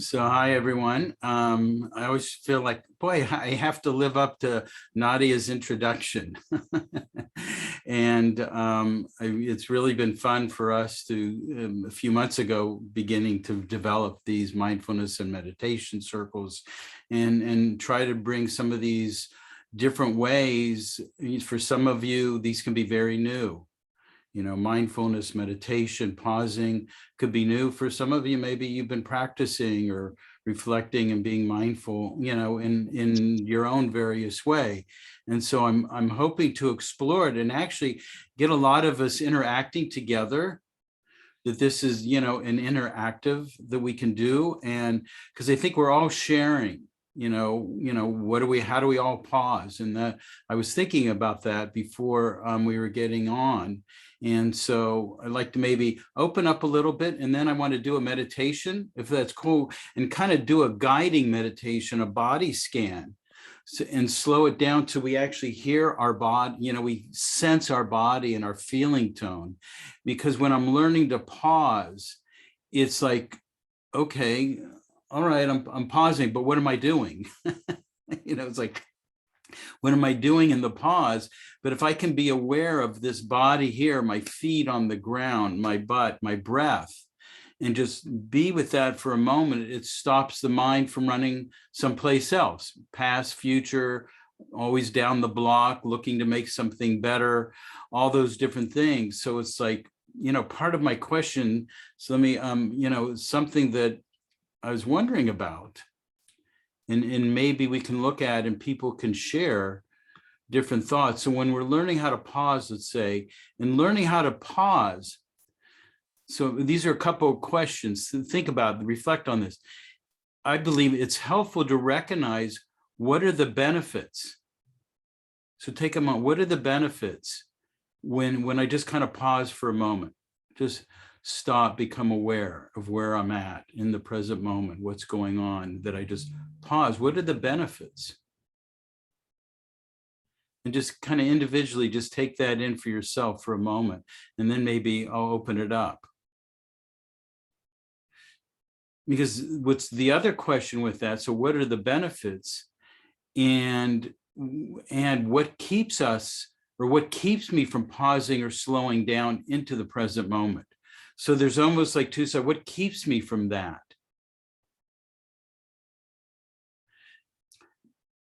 So hi, everyone. I always feel like, boy, I have to live up to Nadia's introduction. And it's really been fun for us to, a few months ago, beginning to develop these mindfulness and meditation circles and try to bring some of these different ways. For some of you, these can be very new. You know, mindfulness, meditation, pausing could be new. For some of you, maybe you've been practicing or reflecting and being mindful, you know, in your own various way. And so I'm hoping to explore it and actually get a lot of us interacting together, that this is, you know, an interactive that we can do. And because I think we're all sharing, how do we all pause? And that I was thinking about that before we were getting on. And so I'd like to maybe open up a little bit, and then I want to do a meditation, if that's cool, and kind of do a guiding meditation, a body scan, and slow it down till we actually hear our body, you know, we sense our body and our feeling tone. Because when I'm learning to pause, it's like, okay, all right, I'm pausing, but what am I doing? You know, it's like, what am I doing in the pause? But if I can be aware of this body here, my feet on the ground, my butt, my breath, and just be with that for a moment, it stops the mind from running someplace else, past, future, always down the block, looking to make something better, all those different things. So it's like, you know, part of my question, so let me, something that I was wondering about, and maybe we can look at and people can share different thoughts. So when we're learning how to pause, let's say, and learning how to pause, so these are a couple of questions to think about, reflect on this. I believe it's helpful to recognize what are the benefits. So take a moment, what are the benefits when I just kind of pause for a moment, just stop, become aware of where I'm at in the present moment, what's going on, that I just pause. What are the benefits? And just kind of individually just take that in for yourself for a moment, and then maybe I'll open it up. Because what's the other question with that? So what are the benefits, and what keeps us, or what keeps me from pausing or slowing down into the present moment? So there's almost like two sides. What keeps me from that?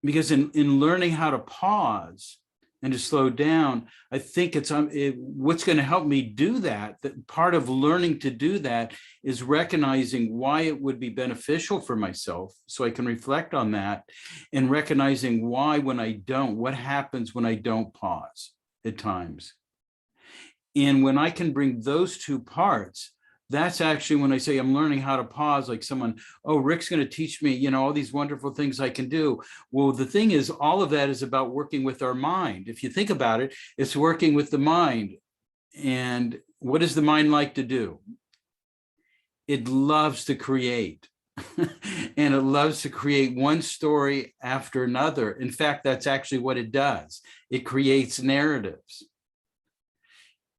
Because in learning how to pause and to slow down, I think it's what's going to help me do that. That part of learning to do that is recognizing why it would be beneficial for myself, so I can reflect on that, and recognizing why when I don't, what happens when I don't pause at times. And when I can bring those two parts, that's actually when I say I'm learning how to pause, like someone, oh, Rik's going to teach me, you know, all these wonderful things I can do. Well, the thing is, all of that is about working with our mind. If you think about it, it's working with the mind. And what does the mind like to do? It loves to create. And it loves to create one story after another. In fact, that's actually what it does. It creates narratives.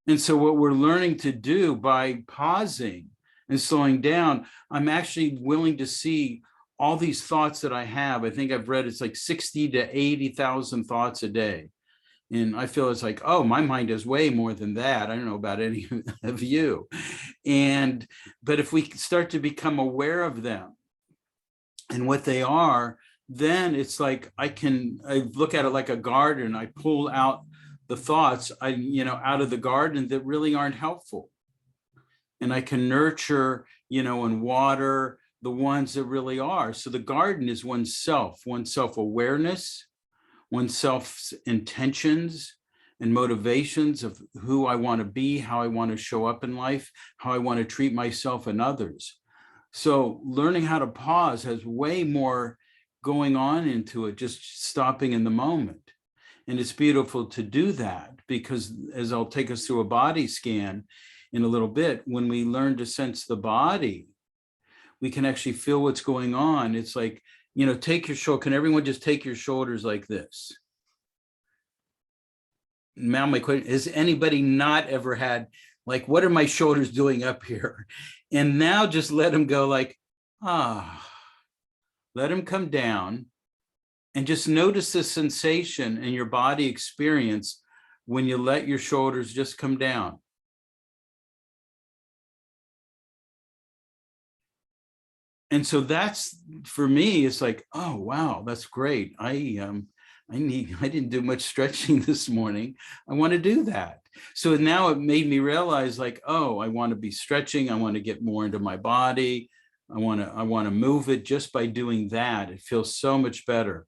And so what we're learning to do by pausing and slowing down, I'm actually willing to see all these thoughts that I have. I think I've read it's like 60 to 80,000 thoughts a day. And I feel it's like, oh, my mind is way more than that. I don't know about any of you. But if we start to become aware of them and what they are, then it's like I look at it like a garden. I pull out the thoughts out of the garden that really aren't helpful, and I can nurture, and water the ones that really are. So the garden is oneself awareness, oneself's intentions and motivations of who I want to be, how I want to show up in life, how I want to treat myself and others. So learning how to pause has way more going on into it, just stopping in the moment. And it's beautiful to do that, because as I'll take us through a body scan in a little bit, when we learn to sense the body, we can actually feel what's going on. It's like, take your shoulder. Can everyone just take your shoulders like this? Now my question, has anybody not ever had, like, what are my shoulders doing up here? And now just let them go like, Let them come down, and just notice the sensation in your body experience when you let your shoulders just come down. And so that's, for me, it's like, oh, wow, that's great. I didn't do much stretching this morning. I want to do that. So now it made me realize, like, oh, I want to be stretching. I want to get more into my body. I want to move it. Just by doing that, it feels so much better.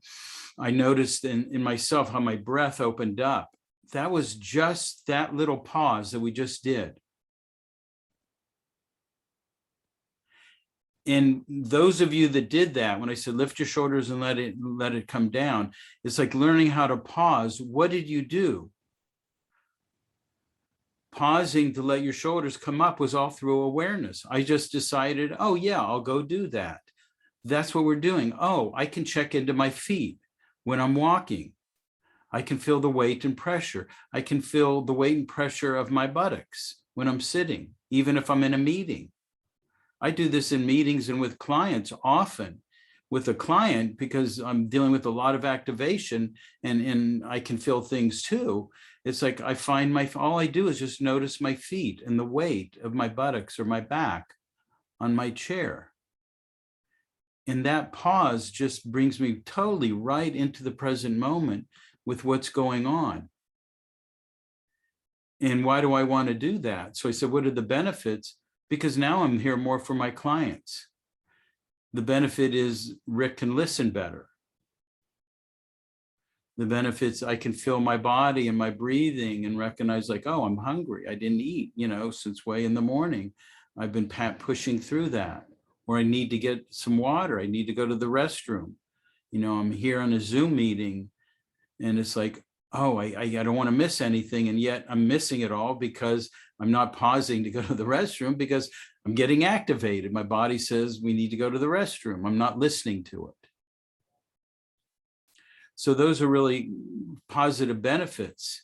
I noticed in myself how my breath opened up. That was just that little pause that we just did. And those of you that did that, when I said lift your shoulders and let it come down, it's like learning how to pause. What did you do? Pausing to let your shoulders come up was all through awareness. I just decided, oh yeah, I'll go do that. That's what we're doing. Oh, I can check into my feet when I'm walking. I can feel the weight and pressure. I can feel the weight and pressure of my buttocks when I'm sitting, even if I'm in a meeting. I do this in meetings and with clients often. With a client, because I'm dealing with a lot of activation and I can feel things too. It's like I find all I do is just notice my feet and the weight of my buttocks or my back on my chair. And that pause just brings me totally right into the present moment with what's going on. And why do I want to do that? So I said, what are the benefits? Because now I'm here more for my clients. The benefit is Rik can listen better. The benefits, I can feel my body and my breathing and recognize, like, oh, I'm hungry. I didn't eat, since way in the morning. I've been pushing through that. Or I need to get some water. I need to go to the restroom. I'm here on a Zoom meeting and it's like, oh, I don't want to miss anything. And yet I'm missing it all because I'm not pausing to go to the restroom because I'm getting activated. My body says we need to go to the restroom. I'm not listening to it. So those are really positive benefits.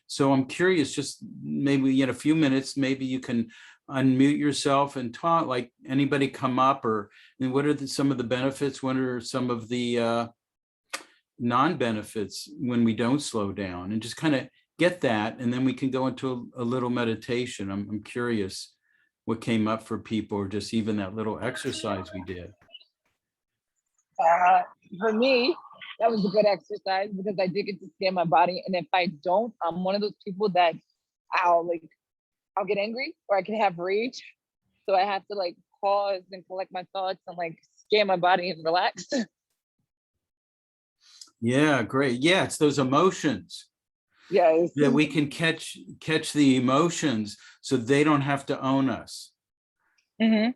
So I'm curious, just maybe in a few minutes, maybe you can unmute yourself and talk, like anybody come up, or what are some of the benefits? What are some of the non-benefits when we don't slow down, and just kind of get that, and then we can go into a little meditation. I'm curious what came up for people, or just even that little exercise we did. For me, that was a good exercise because I did get to scan my body. And if I don't, I'm one of those people that I'll get angry or I can have rage. So I have to pause and collect my thoughts and scan my body and relax. Yeah, great. Yeah, it's those emotions. Yes. That we can catch the emotions so they don't have to own us. Mm-hmm.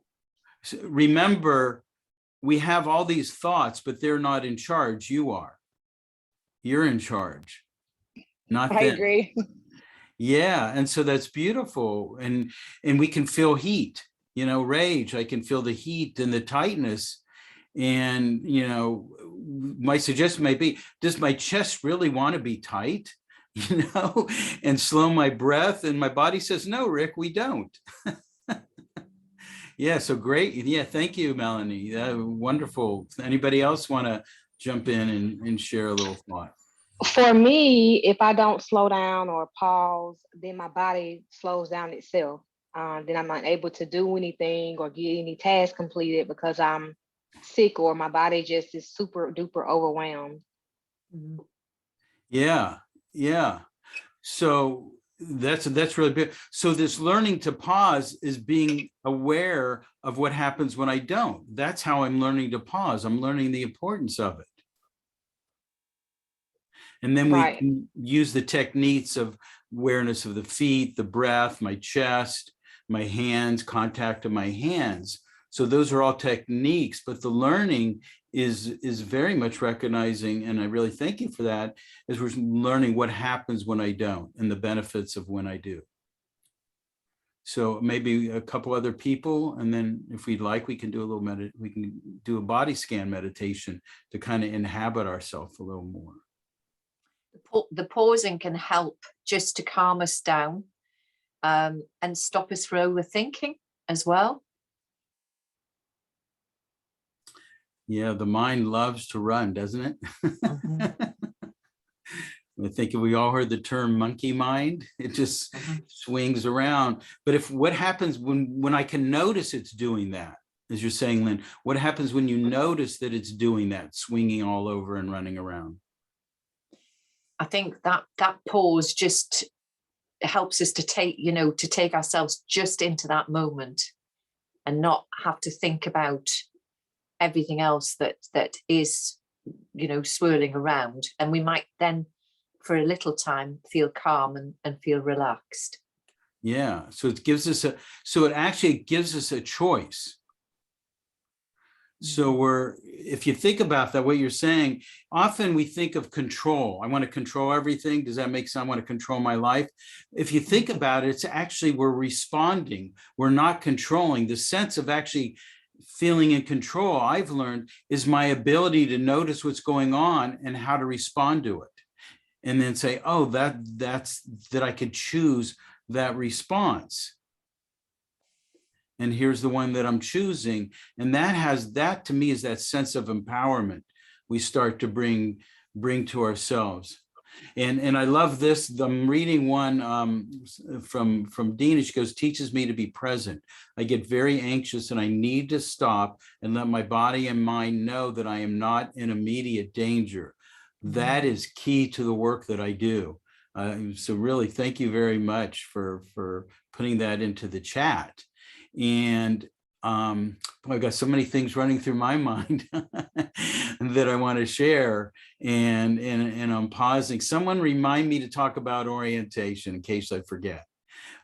So remember, we have all these thoughts, but they're not in charge. You are. You're in charge, not them. I agree. Yeah, and so that's beautiful. And we can feel heat, rage. I can feel the heat and the tightness. And, my suggestion may be, does my chest really want to be tight? And slow my breath, and my body says, no, Rik, we don't. Yeah, so great. Yeah, thank you, Melanie. Wonderful. Anybody else want to jump in and share a little thought? For me, if I don't slow down or pause, then my body slows down itself. Then I'm not able to do anything or get any task completed because I'm sick or my body just is super duper overwhelmed. Yeah. So that's really big. So this learning to pause is being aware of what happens when I don't. That's how I'm learning to pause. I'm learning the importance of it. And then we can use the techniques of awareness of the feet, the breath, my chest, my hands, contact of my hands. So those are all techniques, but the learning is very much recognizing, and I really thank you for that, is we're learning what happens when I don't and the benefits of when I do. So maybe a couple other people, and then if we'd like, we can do a little we can do a body scan meditation to kind of inhabit ourselves a little more. The pausing can help just to calm us down and stop us from overthinking as well. Yeah, the mind loves to run, doesn't it? Mhm. I think we all heard the term monkey mind. It just Mhm. swings around. But what happens when I can notice it's doing that, as you're saying, Lynn, what happens when you notice that it's doing that, swinging all over and running around? I think that pause just helps us to take ourselves just into that moment and not have to think about everything else that is, swirling around. And we might then, for a little time, feel calm and feel relaxed. Yeah. So it actually gives us a choice. So if you think about that, what you're saying, often we think of control. I want to control everything. Does that make sense? I want to control my life. If you think about it, it's actually, we're responding. We're not controlling. The sense of actually feeling in control, I've learned, is my ability to notice what's going on and how to respond to it. And then say, oh, that I could choose that response. And here's the one that I'm choosing. And that to me is that sense of empowerment we start to bring to ourselves. And I love this. I'm reading one from Dina. She goes, teaches me to be present. I get very anxious and I need to stop and let my body and mind know that I am not in immediate danger. That is key to the work that I do. So really, thank you very much for putting that into the chat. And I've got so many things running through my mind that I want to share, and I'm pausing. Someone remind me to talk about orientation in case I forget.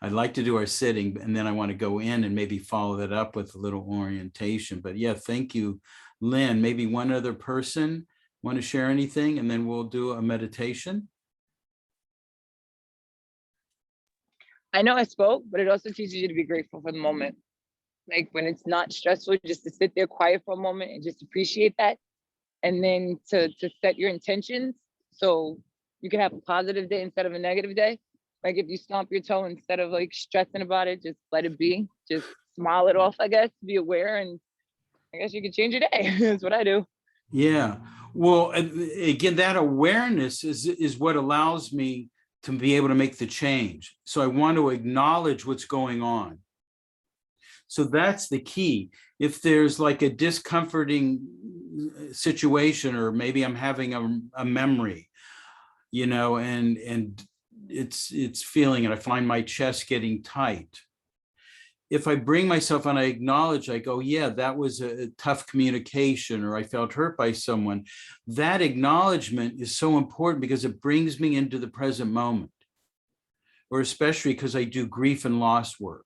I'd like to do our sitting, and then I want to go in and maybe follow that up with a little orientation. But yeah, thank you, Lynn. Maybe one other person want to share anything, and then we'll do a meditation. I know I spoke, but it also teaches you to be grateful for the moment. Like when it's not stressful, just to sit there quiet for a moment and just appreciate that. And then to set your intentions so you can have a positive day instead of a negative day. Like if you stomp your toe, instead of like stressing about it, just let it be. Just smile it off, I guess, be aware, and I guess you can change your day. That's what I do. Yeah. Well, again, that awareness is what allows me to be able to make the change. So I want to acknowledge what's going on. So that's the key. If there's like a discomforting situation, or maybe I'm having a memory, and it's feeling, and I find my chest getting tight. If I bring myself and I acknowledge, I go, yeah, that was a tough communication, or I felt hurt by someone. That acknowledgement is so important because it brings me into the present moment. Or especially because I do grief and loss work.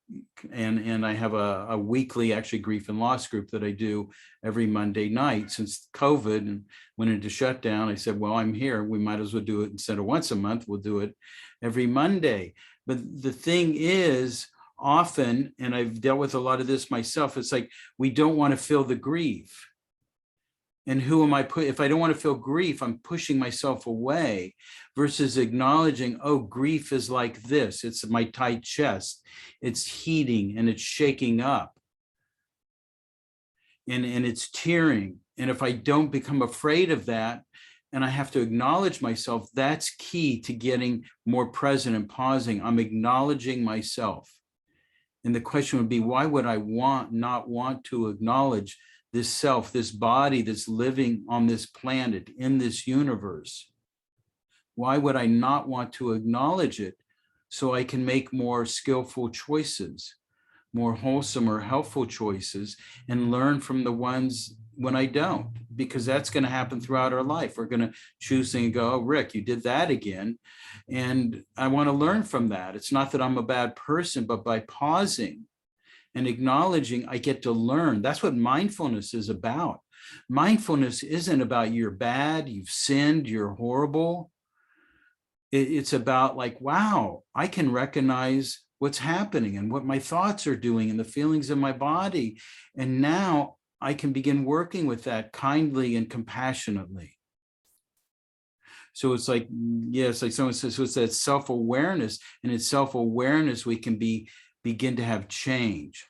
And I have a weekly, actually, grief and loss group that I do every Monday night. Since COVID and went into shutdown, I said, well, I'm here. We might as well do it instead of once a month. We'll do it every Monday. But the thing is, often, and I've dealt with a lot of this myself, it's like we don't want to feel the grief. And who am I if I don't want to feel grief, I'm pushing myself away, versus acknowledging, oh, grief is like this. It's my tight chest. It's heating and it's shaking up. And it's tearing. And if I don't become afraid of that, and I have to acknowledge myself, that's key to getting more present and pausing. I'm acknowledging myself. And the question would be, why would I not want to acknowledge this self, this body that's living on this planet, in this universe? Why would I not want to acknowledge it so I can make more skillful choices, more wholesome or helpful choices, and learn from the ones when I don't? Because that's going to happen throughout our life. We're going to choose and go, oh, Rick, you did that again. And I want to learn from that. It's not that I'm a bad person, but by pausing and acknowledging, I get to learn. That's what mindfulness is about. Mindfulness isn't about you're bad, you've sinned, you're horrible. It's about like, wow, I can recognize what's happening and what my thoughts are doing and the feelings in my body. And now I can begin working with that kindly and compassionately. So it's like, yes, like someone says, so it's that self-awareness, and it's self-awareness we can begin to have change.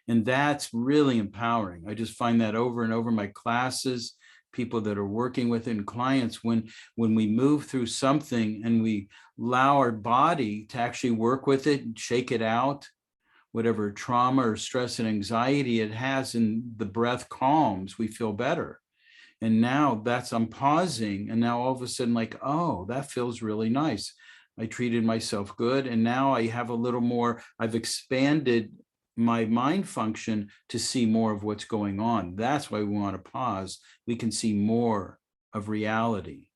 And that's really empowering. I just find that over and over in my classes, people that are working with it, and clients, when we move through something and we allow our body to actually work with it and shake it out, whatever trauma or stress and anxiety it has, and the breath calms, we feel better. And now I'm pausing, and now all of a sudden, like, oh, that feels really nice. I treated myself good, and now I have a little more, I've expanded my mind function to see more of what's going on. That's why we want to pause. We can see more of reality.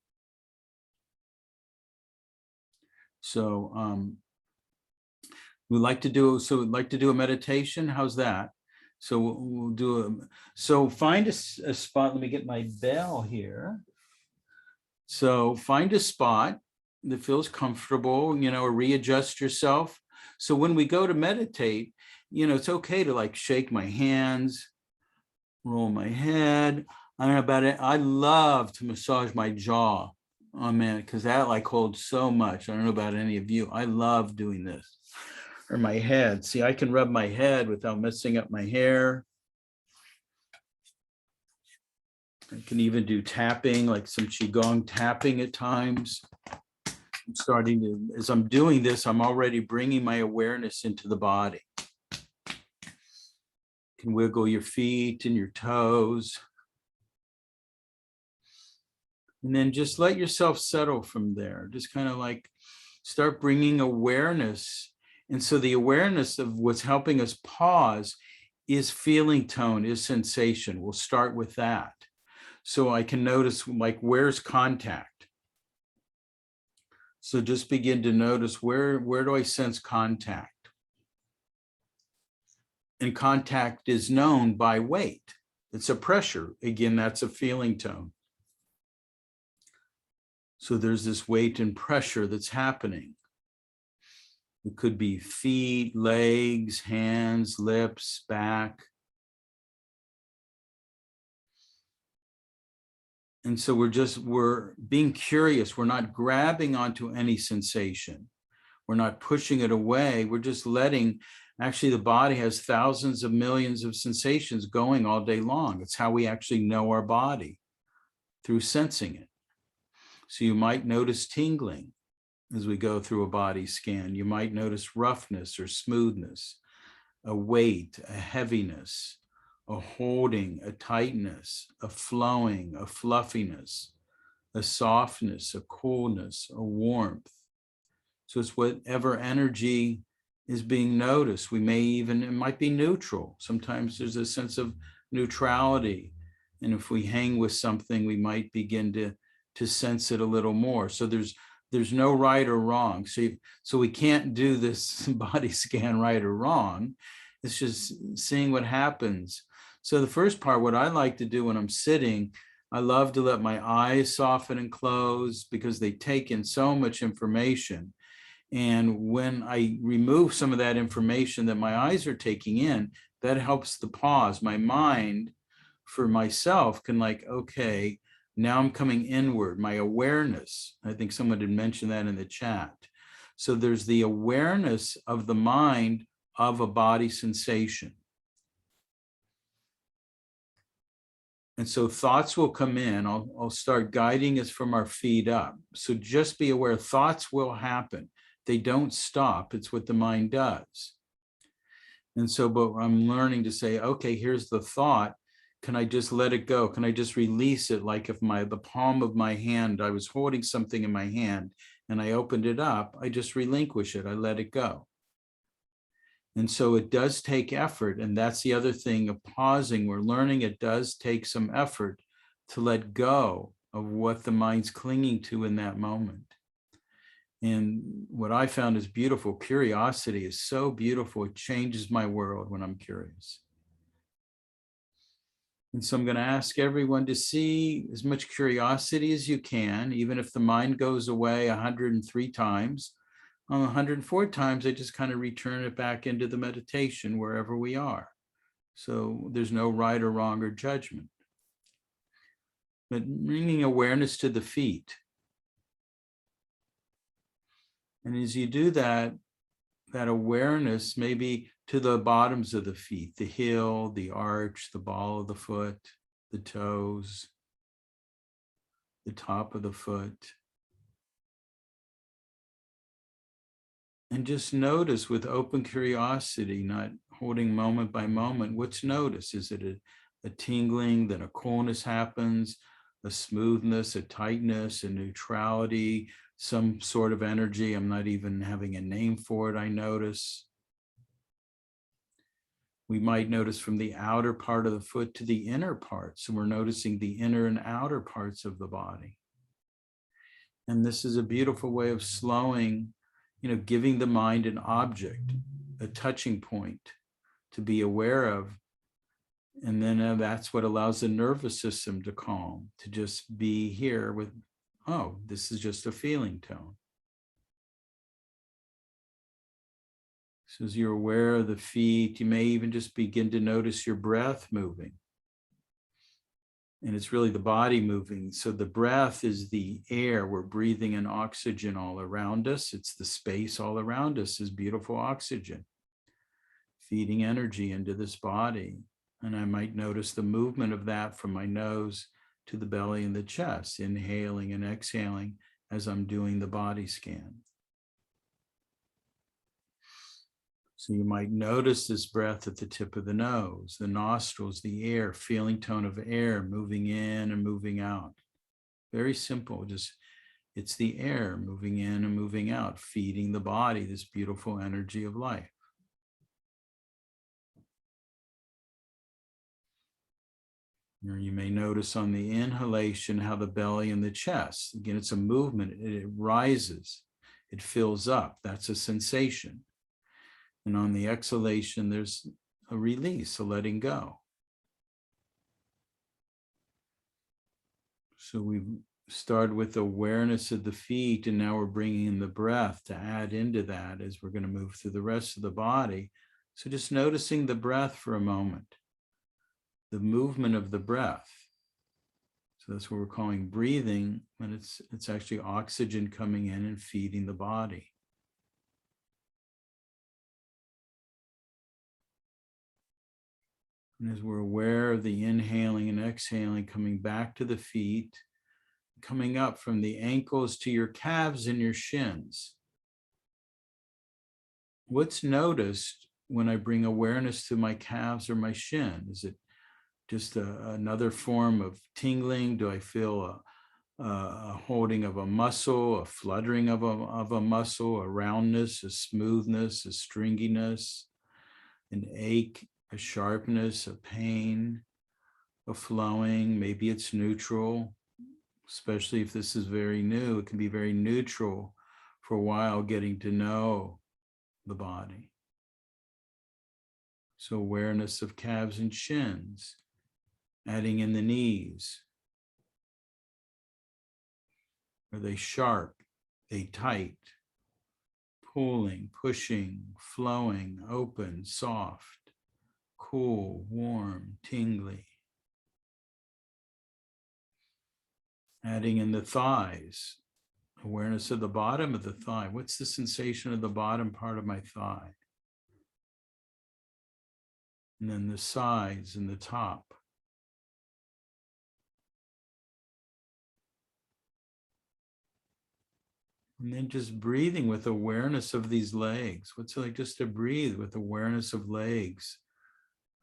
So we'd like to do a meditation. How's that? So we'll do so find a spot. Let me get my bell here. So find a spot that feels comfortable, or readjust yourself. So when we go to meditate, it's okay to like shake my hands, roll my head. I don't know about it. I love to massage my jaw. Oh man, because that like holds so much. I don't know about any of you. I love doing this. Or my head. See, I can rub my head without messing up my hair. I can even do tapping, like some Qigong tapping at times. I'm starting to, as I'm doing this, I'm already bringing my awareness into the body. You can wiggle your feet and your toes. And then just let yourself settle from there. Just kind of like start bringing awareness. And so the awareness of what's helping us pause is feeling tone, is sensation. We'll start with that. So I can notice, like, where's contact? So just begin to notice where do I sense contact? And contact is known by weight. It's a pressure. Again, that's a feeling tone. So there's this weight and pressure that's happening. It could be feet, legs, hands, lips, back. And so we're being curious. We're not grabbing onto any sensation. We're not pushing it away. We're just letting, actually the body has thousands of millions of sensations going all day long. It's how we actually know our body, through sensing it. So you might notice tingling as we go through a body scan. You might notice roughness or smoothness, a weight, a heaviness, a holding, a tightness, a flowing, a fluffiness, a softness, a coolness, a warmth. So it's whatever energy is being noticed. We may even, it might be neutral. Sometimes there's a sense of neutrality. And if we hang with something, we might begin to sense it a little more. So there's no right or wrong. So we can't do this body scan right or wrong. It's just seeing what happens. So the first part, what I like to do when I'm sitting, I love to let my eyes soften and close because they take in so much information. And when I remove some of that information that my eyes are taking in, that helps the pause. My mind, for myself, can like, okay, now I'm coming inward, my awareness. I think someone had mentioned that in the chat. So there's the awareness of the mind of a body sensation. And so thoughts will come in. I'll start guiding us from our feet up. So just be aware, thoughts will happen. They don't stop. It's what the mind does. And so, but I'm learning to say, okay, here's the thought. Can I just let it go? Can I just release it? Like if the palm of my hand, I was holding something in my hand and I opened it up, I just relinquish it. I let it go. And so it does take effort. And that's the other thing of pausing. We're learning it does take some effort to let go of what the mind's clinging to in that moment. And what I found is beautiful. Curiosity is so beautiful. It changes my world when I'm curious. And so I'm going to ask everyone to see as much curiosity as you can, even if the mind goes away 103 times. On 104 times, I just kind of return it back into the meditation wherever we are. So there's no right or wrong or judgment. But bringing awareness to the feet. And as you do that, that awareness maybe to the bottoms of the feet, the heel, the arch, the ball of the foot, the toes, the top of the foot. And just notice with open curiosity, not holding moment by moment, what's notice? Is it a tingling, then a coolness happens, a smoothness, a tightness, a neutrality, some sort of energy? I'm not even having a name for it, I notice. We might notice from the outer part of the foot to the inner part. So we're noticing the inner and outer parts of the body. And this is a beautiful way of slowing, giving the mind an object, a touching point to be aware of. And then that's what allows the nervous system to calm, to just be here with, oh, this is just a feeling tone. So as you're aware of the feet, you may even just begin to notice your breath moving. And it's really the body moving. So the breath is the air. We're breathing in oxygen all around us. It's the space all around us is beautiful oxygen, feeding energy into this body. And I might notice the movement of that from my nose to the belly and the chest, inhaling and exhaling as I'm doing the body scan. So you might notice this breath at the tip of the nose, the nostrils, the air, feeling tone of air moving in and moving out. Very simple, just it's the air moving in and moving out, feeding the body this beautiful energy of life. Or you may notice on the inhalation how the belly and the chest, again, it's a movement, it rises, it fills up, that's a sensation. And on the exhalation, there's a release, a letting go. So we've started with awareness of the feet, and now we're bringing in the breath to add into that as we're going to move through the rest of the body. So just noticing the breath for a moment, the movement of the breath. So that's what we're calling breathing, and it's actually oxygen coming in and feeding the body. And as we're aware of the inhaling and exhaling, coming back to the feet, coming up from the ankles to your calves and your shins. What's noticed when I bring awareness to my calves or my shin? Is it just another form of tingling? Do I feel a holding of a muscle, a fluttering of a muscle, a roundness, a smoothness, a stringiness, an ache, a sharpness, a pain, a flowing? Maybe it's neutral, especially if this is very new. It can be very neutral for a while, getting to know the body. So awareness of calves and shins, adding in the knees. Are they sharp? Are they tight? Pulling, pushing, flowing, open, soft, cool, warm, tingly. Adding in the thighs, awareness of the bottom of the thigh. What's the sensation of the bottom part of my thigh? And then the sides and the top. And then just breathing with awareness of these legs. What's it like just to breathe with awareness of legs?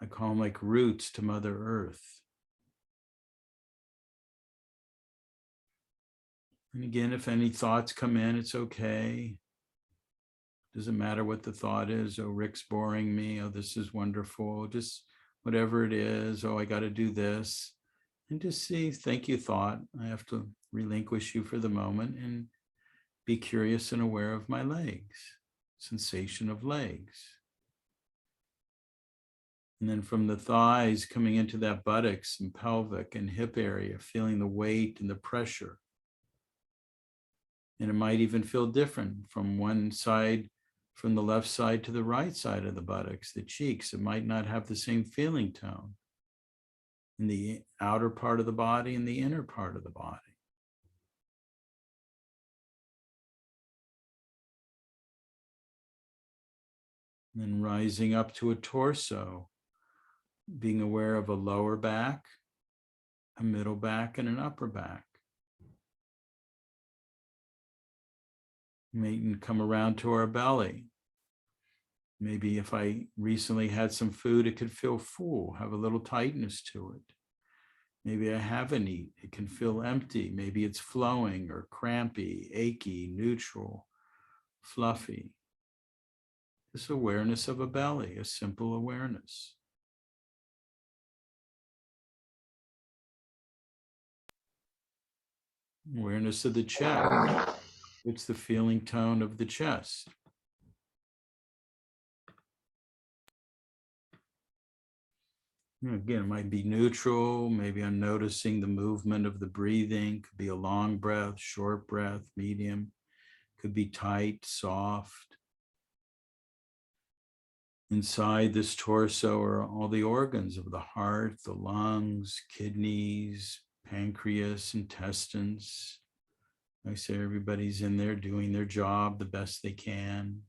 I call them like roots to Mother Earth. And again, if any thoughts come in, it's okay. Doesn't matter what the thought is. Oh, Rik's boring me. Oh, this is wonderful. Just whatever it is. Oh, I got to do this. And just see, thank you, thought. I have to relinquish you for the moment and be curious and aware of my legs, sensation of legs. And then from the thighs coming into that buttocks and pelvic and hip area, feeling the weight and the pressure. And it might even feel different from one side, from the left side to the right side of the buttocks, the cheeks. It might not have the same feeling tone in the outer part of the body and the inner part of the body. And then rising up to a torso, being aware of a lower back, a middle back, and an upper back. Maybe come around to our belly. Maybe if I recently had some food, it could feel full, have a little tightness to it. Maybe I haven't eaten, it can feel empty. Maybe it's flowing or crampy, achy, neutral, fluffy. This awareness of a belly, a simple awareness. Awareness of the chest. It's the feeling tone of the chest. Again, it might be neutral. Maybe I'm noticing the movement of the breathing. Could be a long breath, short breath, medium. Could be tight, soft. Inside this torso are all the organs of the heart, the lungs, kidneys, pancreas, intestines. I say everybody's in there doing their job the best they can.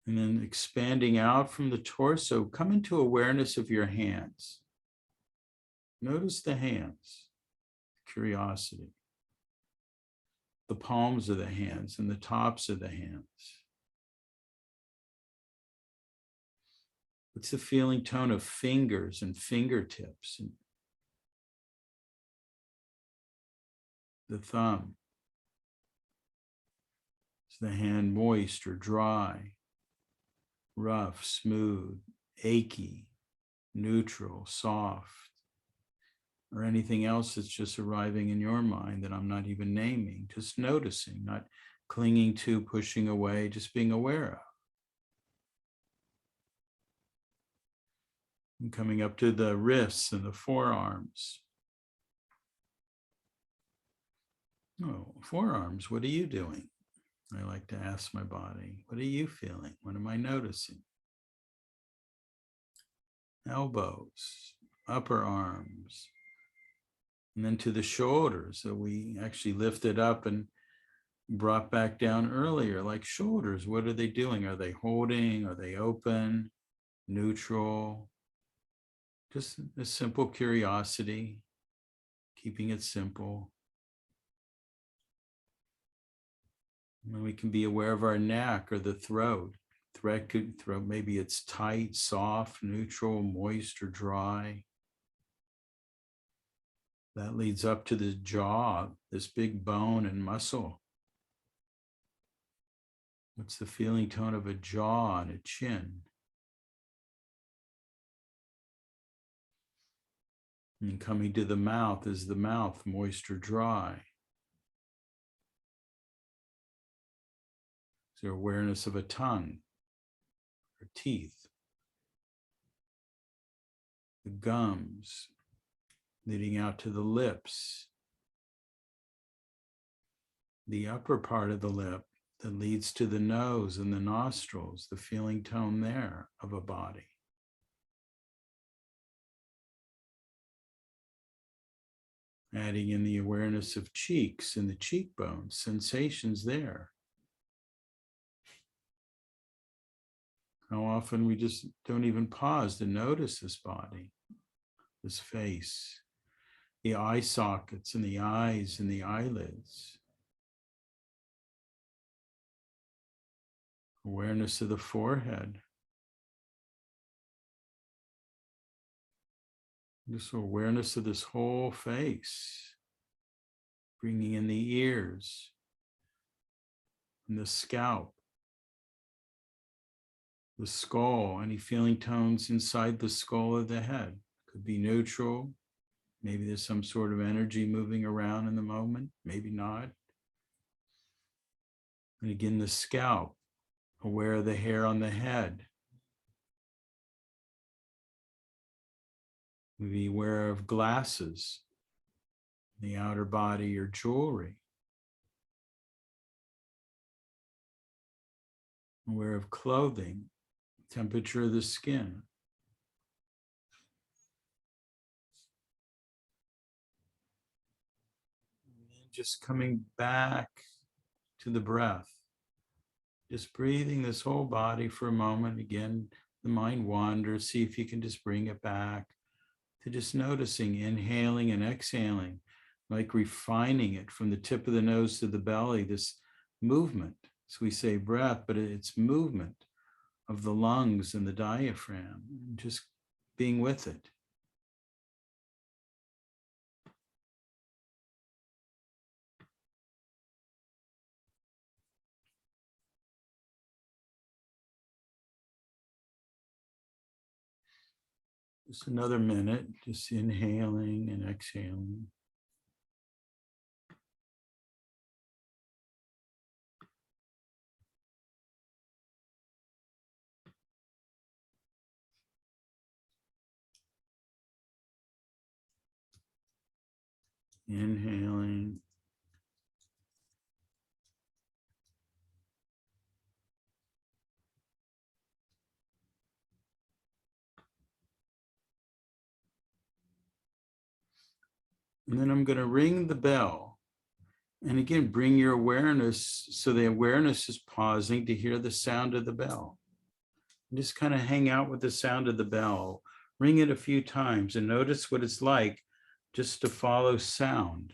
And then expanding out from the torso, come into awareness of your hands. Notice the hands, curiosity. The palms of the hands and the tops of the hands. What's the feeling tone of fingers and fingertips and the thumb? Is the hand moist or dry, rough, smooth, achy, neutral, soft, or anything else that's just arriving in your mind that I'm not even naming, just noticing, not clinging to, pushing away, just being aware of. And coming up to the wrists and the forearms. Oh, forearms, what are you doing? I like to ask my body, what are you feeling? What am I noticing? Elbows, upper arms, and then to the shoulders that we actually lifted up and brought back down earlier, like shoulders. What are they doing? Are they holding? Are they open? Neutral? Just a simple curiosity, keeping it simple. And we can be aware of our neck or the throat. Throat, maybe it's tight, soft, neutral, moist, or dry. That leads up to the jaw, this big bone and muscle. What's the feeling tone of a jaw and a chin? And coming to the mouth, is the mouth moist or dry? Is there awareness of a tongue or teeth? The gums leading out to the lips. The upper part of the lip that leads to the nose and the nostrils, the feeling tone there of a body. Adding in the awareness of cheeks and the cheekbones, sensations there. How often we just don't even pause to notice this body, this face, the eye sockets and the eyes and the eyelids. Awareness of the forehead. Just awareness of this whole face, bringing in the ears and the scalp, the skull, any feeling tones inside the skull of the head. Could be neutral. Maybe there's some sort of energy moving around in the moment, maybe not. And again, the scalp, aware of the hair on the head. Be aware of glasses, the outer body or jewelry. Aware of clothing, temperature of the skin. And just coming back to the breath. Just breathing this whole body for a moment. Again, the mind wanders. See if you can just bring it back to just noticing, inhaling and exhaling, like refining it from the tip of the nose to the belly, this movement. So we say breath, but it's movement of the lungs and the diaphragm, just being with it. Just another minute, just inhaling and exhaling. Inhaling. And then I'm going to ring the bell. And again, bring your awareness. So the awareness is pausing to hear the sound of the bell. And just kind of hang out with the sound of the bell. Ring it a few times and notice what it's like just to follow sound.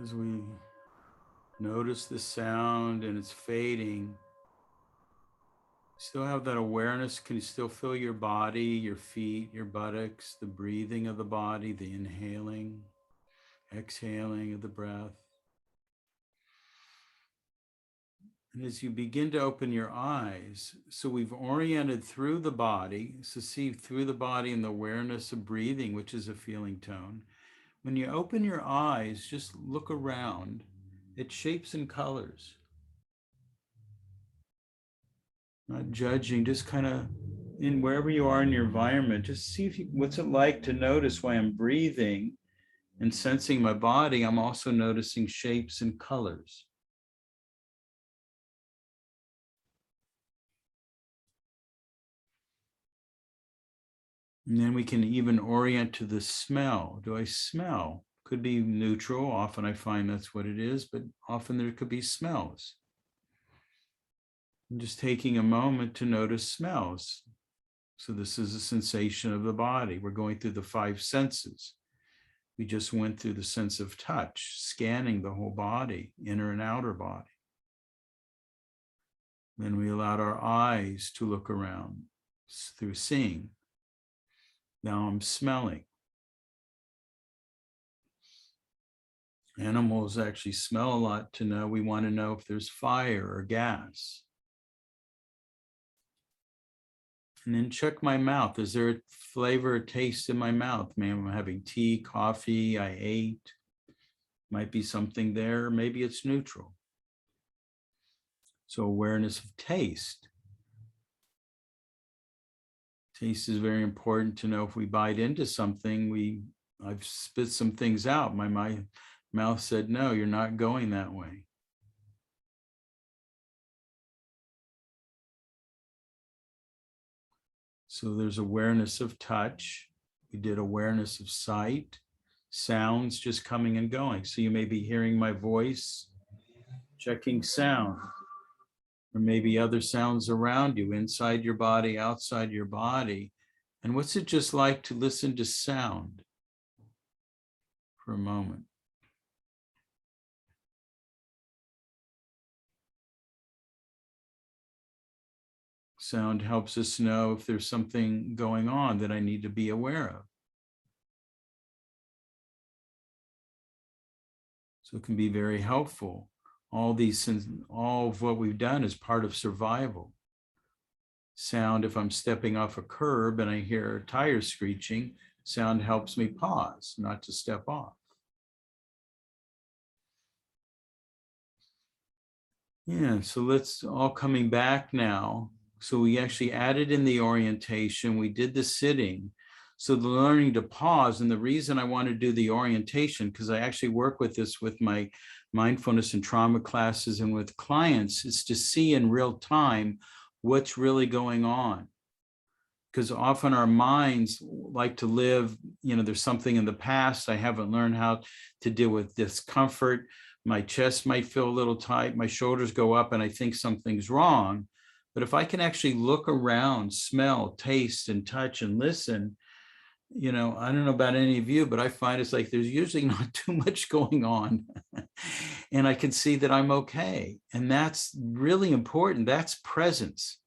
As we notice the sound and it's fading, still have that awareness. Can you still feel your body, your feet, your buttocks, the breathing of the body, the inhaling, exhaling of the breath? And as you begin to open your eyes, so we've oriented through the body, so see through the body and the awareness of breathing, which is a feeling tone. When you open your eyes, just look around at shapes and colors. Not judging, just kind of in wherever you are in your environment, just see if you, what's it like to notice while I'm breathing and sensing my body, I'm also noticing shapes and colors. And then we can even orient to the smell. Do I smell? Could be neutral. Often I find that's what it is, but often there could be smells. And just taking a moment to notice smells. So this is a sensation of the body. We're going through the 5 senses. We just went through the sense of touch, scanning the whole body, inner and outer body. Then we allowed our eyes to look around through seeing. Now I'm smelling. Animals actually smell a lot to know. We want to know if there's fire or gas. And then check my mouth. Is there a flavor or taste in my mouth? Maybe I'm having tea, coffee, I ate. Might be something there. Maybe it's neutral. So awareness of taste. Taste is very important to know if we bite into something. I've spit some things out. My mouth said, no, you're not going that way. So there's awareness of touch. We did awareness of sight, sounds just coming and going. So you may be hearing my voice, checking sound, or maybe other sounds around you, inside your body, outside your body. And what's it just like to listen to sound for a moment? Sound helps us know if there's something going on that I need to be aware of. So it can be very helpful. All of what we've done is part of survival. Sound, if I'm stepping off a curb and I hear tires screeching, sound helps me pause, not to step off. Yeah, so let's all coming back now. So we actually added in the orientation, we did the sitting. So the learning to pause, and the reason I want to do the orientation, because I actually work with this with my mindfulness and trauma classes and with clients, is to see in real time what's really going on. Because often our minds like to live, there's something in the past, I haven't learned how to deal with discomfort. My chest might feel a little tight, my shoulders go up, and I think something's wrong. But if I can actually look around, smell, taste, and touch and listen, I don't know about any of you, but I find it's like there's usually not too much going on. And I can see that I'm okay. And that's really important. That's presence.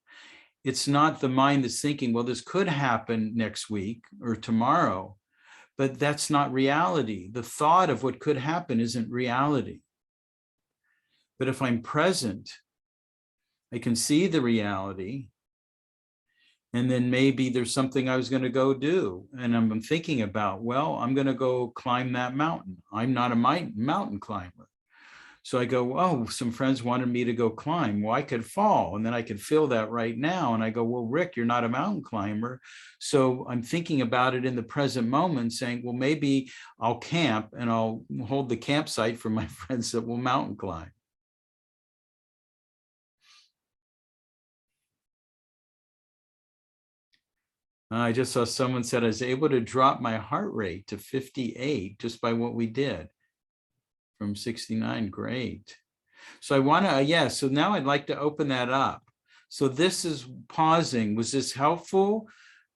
It's not the mind that's thinking, well, this could happen next week or tomorrow, but that's not reality. The thought of what could happen isn't reality. But if I'm present, I can see the reality. And then maybe there's something I was going to go do. And I'm thinking about, well, I'm going to go climb that mountain. I'm not a mountain climber. So I go, oh, some friends wanted me to go climb. Well, I could fall. And then I could feel that right now. And I go, well, Rick, you're not a mountain climber. So I'm thinking about it in the present moment, saying, well, maybe I'll camp and I'll hold the campsite for my friends that will mountain climb. I just saw someone said I was able to drop my heart rate to 58 just by what we did from 69. Great. So I want to, so now I'd like to open that up. So this is pausing. Was this helpful?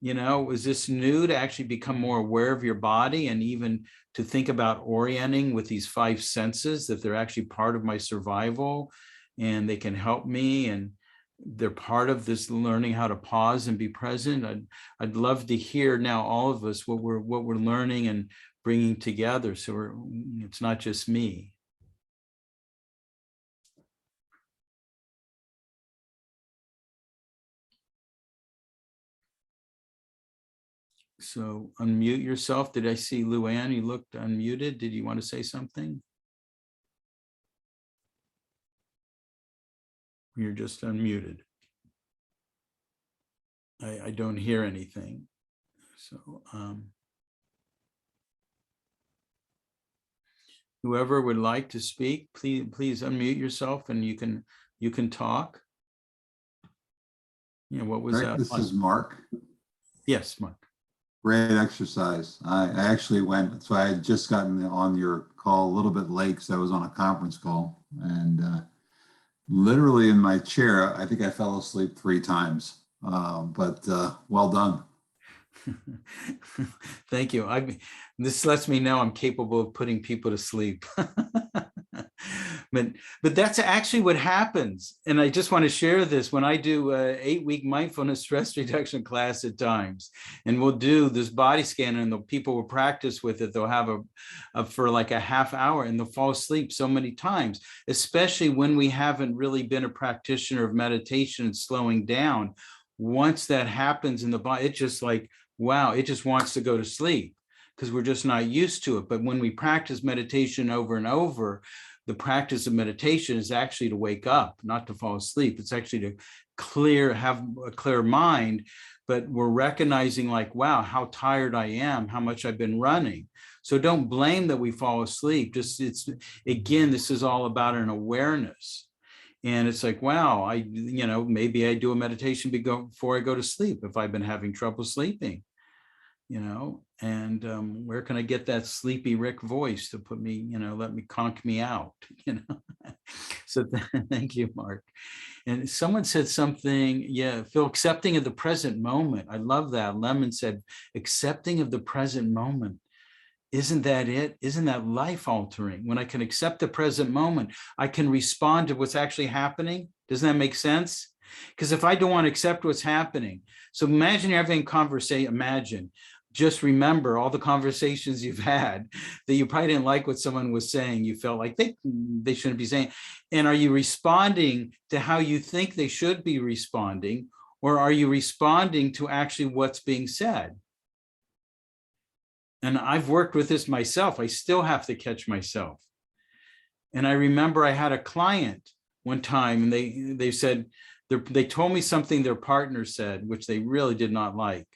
Was this new to actually become more aware of your body and even to think about orienting with these 5 senses, that they're actually part of my survival and they can help me and they're part of this learning how to pause and be present. I'd love to hear now, all of us, what we're learning and bringing together. So it's not just me. So unmute yourself. Did I see Luann? You looked unmuted. Did you want to say something? You're just unmuted. I don't hear anything. So whoever would like to speak, please unmute yourself and you can talk. What was that? This is Mark. Yes, Mark. Great exercise. I actually went, so I had just gotten on your call a little bit late because I was on a conference call, and literally in my chair, I think I fell asleep 3 times, but well done. Thank you. This lets me know I'm capable of putting people to sleep. But that's actually what happens. And I just want to share this. When I do an 8-week mindfulness stress reduction class at times, and we'll do this body scan and the people will practice with it, they'll have for like a half hour and they'll fall asleep so many times, especially when we haven't really been a practitioner of meditation and slowing down. Once that happens in the body, it's just like, wow, it just wants to go to sleep because we're just not used to it. But when we practice meditation over and over, the practice of meditation is actually to wake up, not to fall asleep. It's actually to have a clear mind, but we're recognizing like, wow, how tired I am, how much I've been running. So don't blame that we fall asleep. Again, this is all about an awareness. And it's like, wow, maybe I do a meditation before I go to sleep if I've been having trouble sleeping, and where can I get that sleepy Rick voice to put me, let me conk me out, So thank you, Mark. And someone said something, Phil, accepting of the present moment. I love that. Lemon said, accepting of the present moment. Isn't that it? Isn't that life altering? When I can accept the present moment, I can respond to what's actually happening. Doesn't that make sense? Because if I don't want to accept what's happening, so imagine you're having a conversation, just remember all the conversations you've had that you probably didn't like what someone was saying. You felt like they shouldn't be saying. And are you responding to how you think they should be responding? Or are you responding to actually what's being said? And I've worked with this myself. I still have to catch myself. And I remember I had a client one time, and they said, they told me something their partner said, which they really did not like.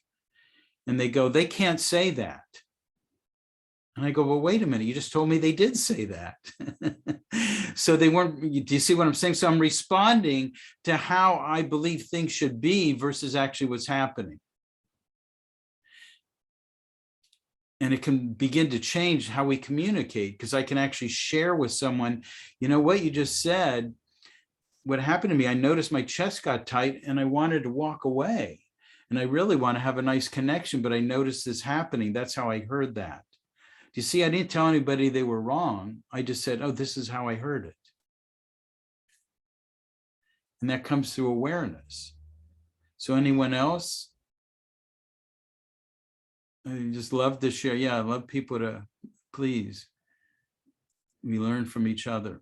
And they go, they can't say that. And I go, well, wait a minute, you just told me they did say that. So they weren't, do you see what I'm saying? So I'm responding to how I believe things should be versus actually what's happening. And it can begin to change how we communicate, because I can actually share with someone, you know, what you just said, what happened to me, I noticed my chest got tight and I wanted to walk away. And I really want to have a nice connection, but I noticed this happening. That's how I heard that. Do you see, I didn't tell anybody they were wrong. I just said, oh, this is how I heard it. And that comes through awareness. So anyone else? I just love to share. Yeah, I love people to, please, we learn from each other.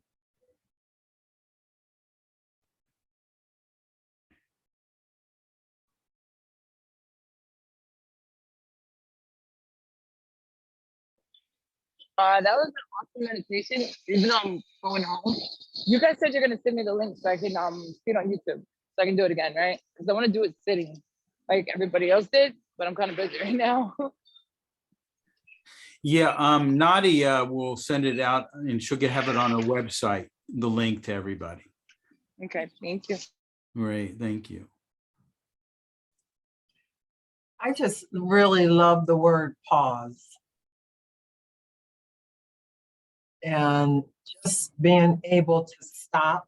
That was an awesome meditation. Even though I'm going home, you guys said you're gonna send me the link so I can see it on YouTube, so I can do it again, right? Because I want to do it sitting, like everybody else did, but I'm kind of busy right now. Yeah, Nadia will send it out, and she'll have it on her website, the link to everybody. Okay, thank you. Great, thank you. I just really love the word pause. And just being able to stop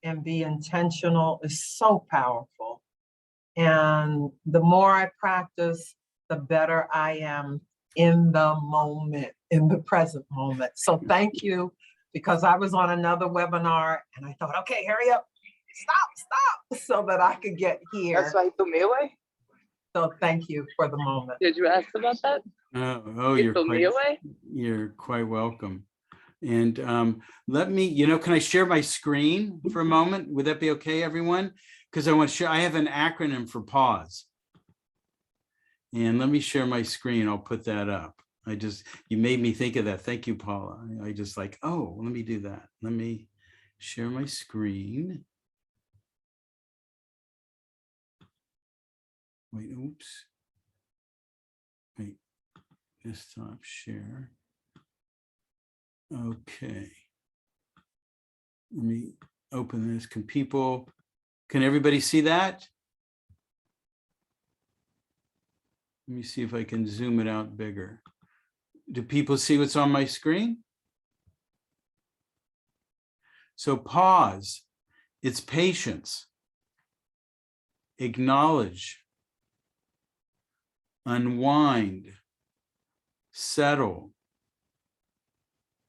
and be intentional is so powerful. And the more I practice, the better I am in the moment, in the present moment. So thank you, because I was on another webinar and I thought, okay, hurry up, stop, so that I could get here. That's why he threw me away. So thank you for the moment. Did you ask about that? Oh, You threw me away. You're quite welcome. And let me, can I share my screen for a moment? Would that be okay, everyone? Because I want to share, I have an acronym for pause. And let me share my screen. I'll put that up. You made me think of that. Thank you, Paula. I just like, oh, let me do that. Let me share my screen. Wait, oops. Wait, desktop share. Okay. Let me open this. Can everybody see that? Let me see if I can zoom it out bigger. Do people see what's on my screen? So pause, it's patience, acknowledge, unwind, settle,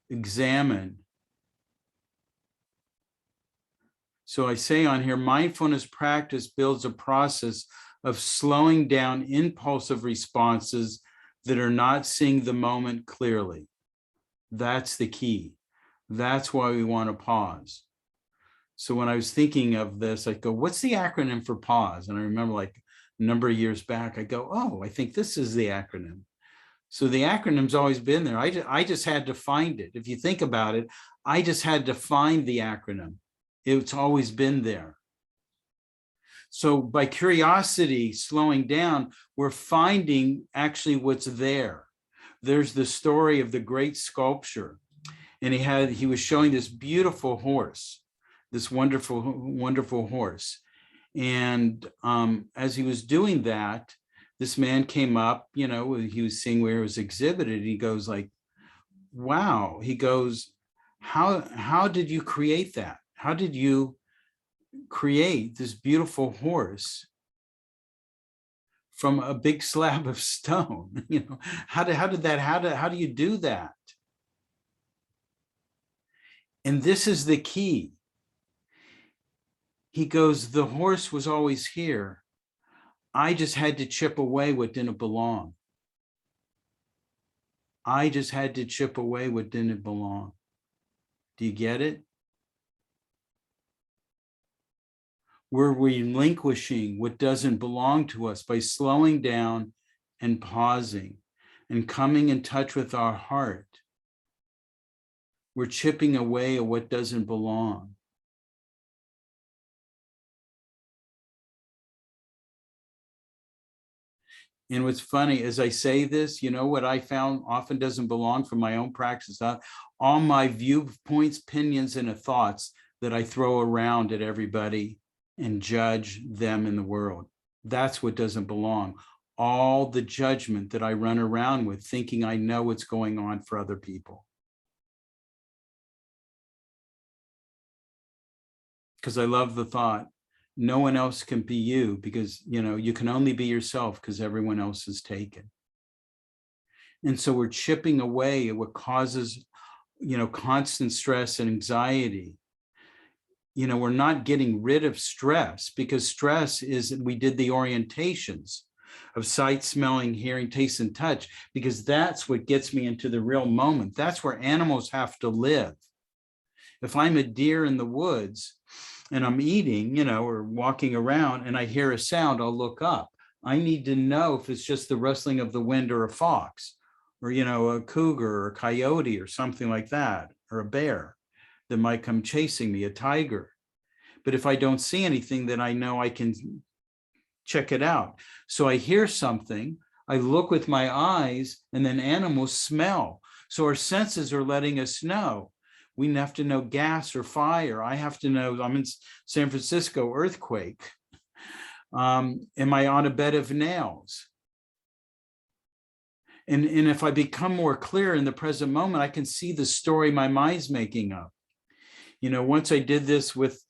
examine. So I say on here, mindfulness practice builds a process of slowing down impulsive responses that are not seeing the moment clearly. That's the key. That's why we want to pause. So when I was thinking of this, I go, what's the acronym for pause? And I remember like a number of years back, I go, oh, I think this is the acronym. So the acronym's always been there. I just had to find it. If you think about it, I just had to find the acronym. It's always been there. So by curiosity, slowing down, we're finding actually what's there. There's the story of the great sculpture. And he was showing this beautiful horse, this wonderful, wonderful horse. And as he was doing that, this man came up, he was seeing where it was exhibited. He goes like, wow. He goes, how did you create that? How did you create this beautiful horse from a big slab of stone? How do you do that? And this is the key. He goes, the horse was always here. I just had to chip away what didn't belong. I just had to chip away what didn't belong. Do you get it? We're relinquishing what doesn't belong to us by slowing down and pausing and coming in touch with our heart. We're chipping away at what doesn't belong. And what's funny, as I say this, you know what I found often doesn't belong from my own practice? All my viewpoints, opinions, and thoughts that I throw around at everybody and judge them in the world. That's what doesn't belong. All the judgment that I run around with, thinking I know what's going on for other people. Because I love the thought, no one else can be you, because you can only be yourself because everyone else is taken. And so we're chipping away at what causes constant stress and anxiety. We're not getting rid of stress, because stress is, we did the orientations of sight, smelling, hearing, taste, and touch, because that's what gets me into the real moment. That's where animals have to live. If I'm a deer in the woods and I'm eating, or walking around and I hear a sound, I'll look up. I need to know if it's just the rustling of the wind or a fox, or, a cougar or a coyote or something like that, or a bear that might come chasing me, a tiger. But if I don't see anything, then I know I can check it out. So I hear something, I look with my eyes, and then animals smell. So our senses are letting us know. We have to know gas or fire. I have to know, I'm in San Francisco, earthquake. Am I on a bed of nails? And if I become more clear in the present moment, I can see the story my mind's making up. Once I did this with,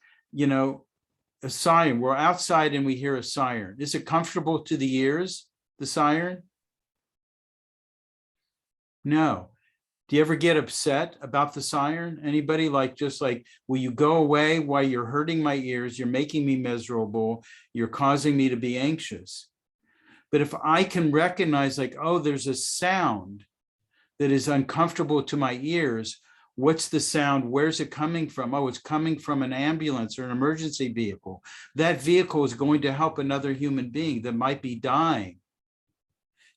a siren. We're outside and we hear a siren. Is it comfortable to the ears, the siren? No. Do you ever get upset about the siren? Anybody? Just like, will you go away? While you're hurting my ears, you're making me miserable, you're causing me to be anxious. But if I can recognize, oh, there's a sound that is uncomfortable to my ears, what's the sound? Where's it coming from? Oh, it's coming from an ambulance or an emergency vehicle. That vehicle is going to help another human being that might be dying,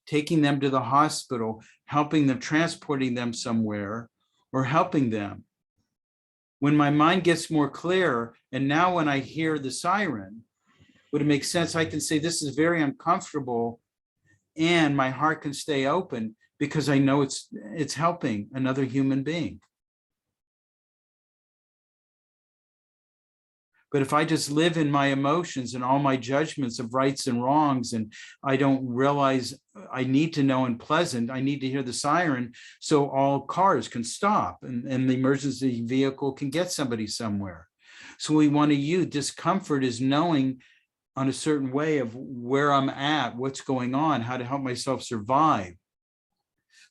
taking them to the hospital, helping them, transporting them somewhere, or helping them. When my mind gets more clear, and now when I hear the siren, would it make sense? I can say, this is very uncomfortable, and my heart can stay open because I know it's helping another human being. But if I just live in my emotions and all my judgments of rights and wrongs, and I don't realize I need to know unpleasant, I need to hear the siren so all cars can stop and the emergency vehicle can get somebody somewhere. So we want to use discomfort is knowing on a certain way of where I'm at, what's going on, how to help myself survive.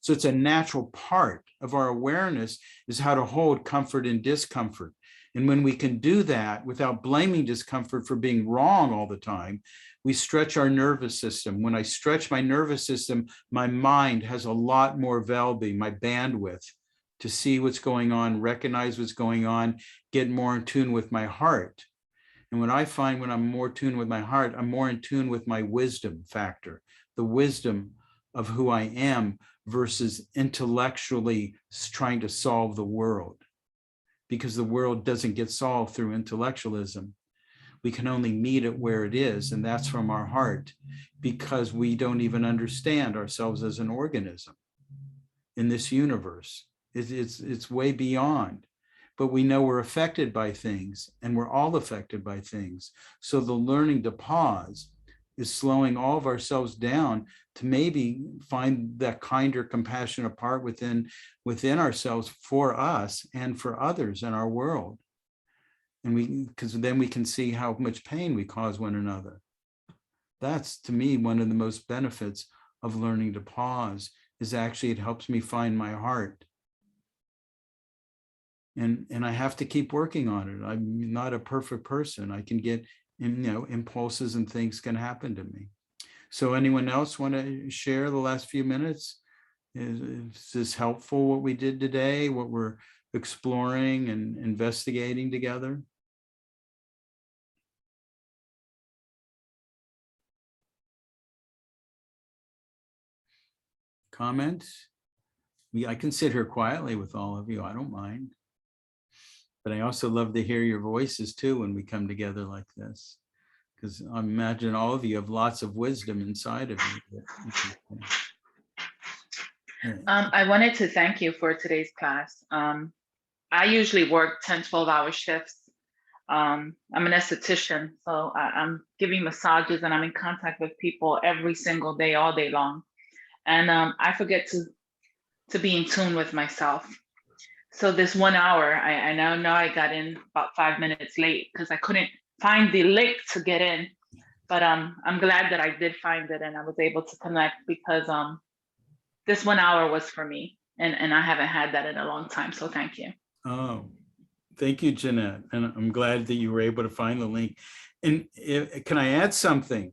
So it's a natural part of our awareness is how to hold comfort and discomfort. And when we can do that without blaming discomfort for being wrong all the time, we stretch our nervous system. When I stretch my nervous system, my mind has a lot more availability, my bandwidth to see what's going on, recognize what's going on, get more in tune with my heart. And what I find when I'm more in tune with my heart, I'm more in tune with my wisdom factor, the wisdom of who I am versus intellectually trying to solve the world. Because the world doesn't get solved through intellectualism. We can only meet it where it is, and that's from our heart, because we don't even understand ourselves as an organism in this universe. It's way beyond, but we know we're affected by things, and we're all affected by things. So the learning to pause is slowing all of ourselves down to maybe find that kinder, compassionate part within ourselves for us and for others in our world. And because then we can see how much pain we cause one another. That's, to me, one of the most benefits of learning to pause, is actually it helps me find my heart. And I have to keep working on it. I'm not a perfect person. I can get, impulses and things can happen to me. So anyone else want to share the last few minutes? Is this helpful, what we did today, what we're exploring and investigating together? comments? I can sit here quietly with all of you. I don't mind. But I also love to hear your voices too when we come together like this, because I imagine all of you have lots of wisdom inside of you. I wanted to thank you for today's class. I usually work 10, 12-hour shifts. I'm an esthetician, so I'm giving massages and I'm in contact with people every single day, all day long. And I forget to be in tune with myself. So this 1 hour, I now know I got in about 5 minutes late because I couldn't find the link to get in. But I'm glad that I did find it and I was able to connect, because this 1 hour was for me, and I haven't had that in a long time. So thank you. Oh, thank you, Jeanette. And I'm glad that you were able to find the link. And can I add something?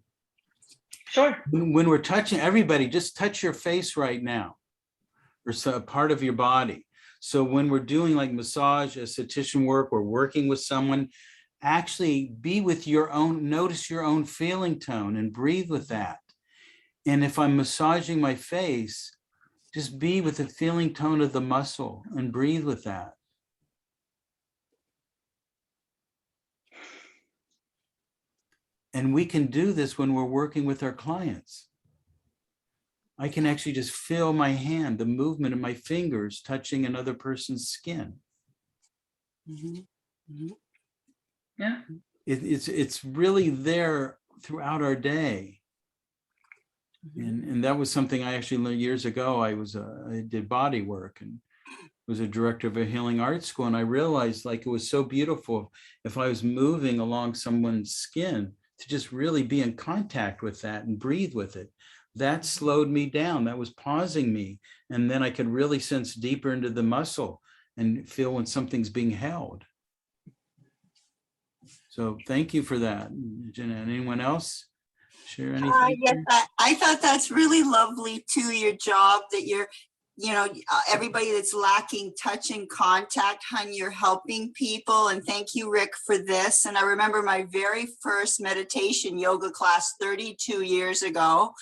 Sure. When we're touching, everybody, just touch your face right now, or a part of your body. So when we're doing like massage, esthetician work, or working with someone, actually be with your own, notice your own feeling tone and breathe with that. And if I'm massaging my face, just be with the feeling tone of the muscle and breathe with that. And we can do this when we're working with our clients. I can actually just feel my hand, the movement of my fingers touching another person's skin. Yeah. It's really there throughout our day. And that was something I actually learned years ago. I did body work and was a director of a healing arts school. And I realized like it was so beautiful if I was moving along someone's skin to just really be in contact with that and breathe with it. That slowed me down. That was pausing me. And then I could really sense deeper into the muscle and feel when something's being held. So thank you for that, Jenna. Anyone else share anything? Yes, I thought that's really lovely too, your job that you're, everybody that's lacking touch and contact, hon, you're helping people. And thank you, Rik, for this. And I remember my very first meditation yoga class 32 years ago.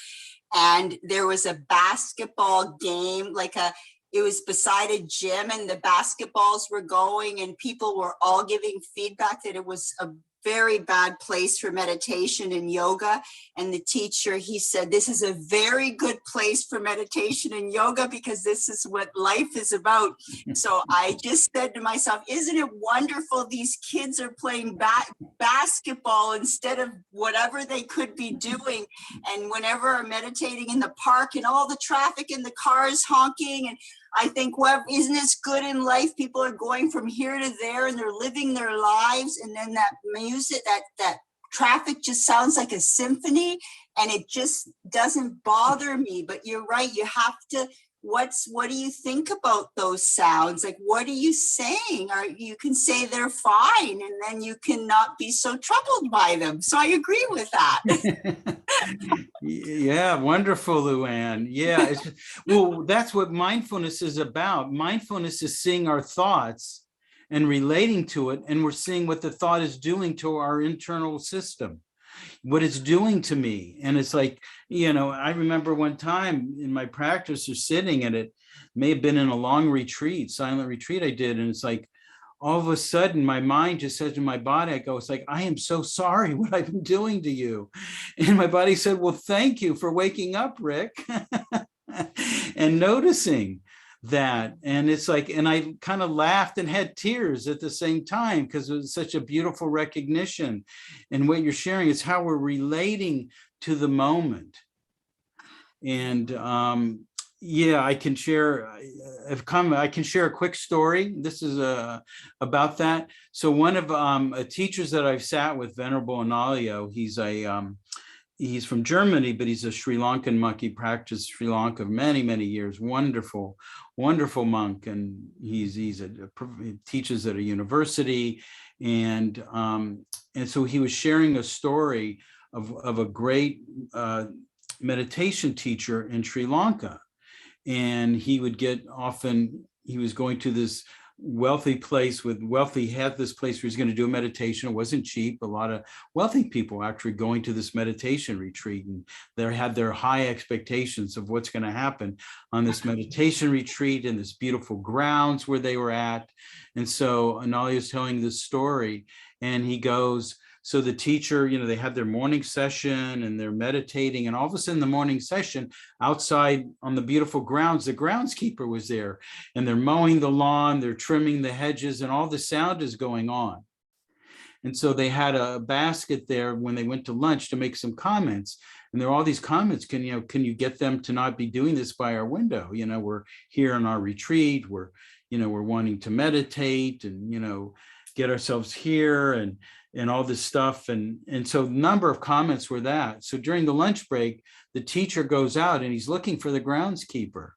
And there was a basketball game, it was beside a gym and the basketballs were going and people were all giving feedback that it was a very bad place for meditation and yoga. And the teacher, he said, this is a very good place for meditation and yoga because this is what life is about. So I just said to myself, isn't it wonderful these kids are playing basketball instead of whatever they could be doing? And whenever I'm meditating in the park and all the traffic and the cars honking, and I think, well, isn't this good in life? People are going from here to there and they're living their lives. And then that music, that traffic just sounds like a symphony and it just doesn't bother me. But you're right, you have to, what do you think about those sounds? Like, what are you saying? Or you can say they're fine and then you cannot be so troubled by them. So I agree with that. Yeah, wonderful, Luann. Yeah, well, that's what mindfulness is about. Mindfulness is seeing our thoughts and relating to it, and we're seeing what the thought is doing to our internal system, what it's doing to me. And it's like, I remember one time in my practice or sitting, and it may have been in a long retreat, silent retreat I did, and it's like, all of a sudden, my mind just said to my body, it's like, I am so sorry what I've been doing to you. And my body said, well, thank you for waking up, Rik, and noticing that. And it's like, and I kind of laughed and had tears at the same time because it was such a beautiful recognition. And what you're sharing is how we're relating to the moment. And yeah, I can share. I can share a quick story. This is about that. So one of teachers that I've sat with, Venerable Analio, he's from Germany, but he's a Sri Lankan monk. He practiced Sri Lanka many years. Wonderful monk, and he teaches at a university, and so he was sharing a story of a great meditation teacher in Sri Lanka. And he would he was going to this wealthy place with wealthy, had this place where he's going to do a meditation. It wasn't cheap. A lot of wealthy people actually going to this meditation retreat, and they had their high expectations of what's going to happen on this meditation retreat in this beautiful grounds where they were at. And so Anali is telling this story, and he goes, so the teacher, you know, they had their morning session and they're meditating, and all of a sudden the morning session outside on the beautiful grounds, the groundskeeper was there, and they're mowing the lawn, they're trimming the hedges, and all the sound is going on. And so they had a basket there when they went to lunch to make some comments. And there are all these comments, can you get them to not be doing this by our window? You know, we're here on our retreat, we're wanting to meditate and, you know, get ourselves here and all this stuff. And so a number of comments were that. So during the lunch break, the teacher goes out and he's looking for the groundskeeper.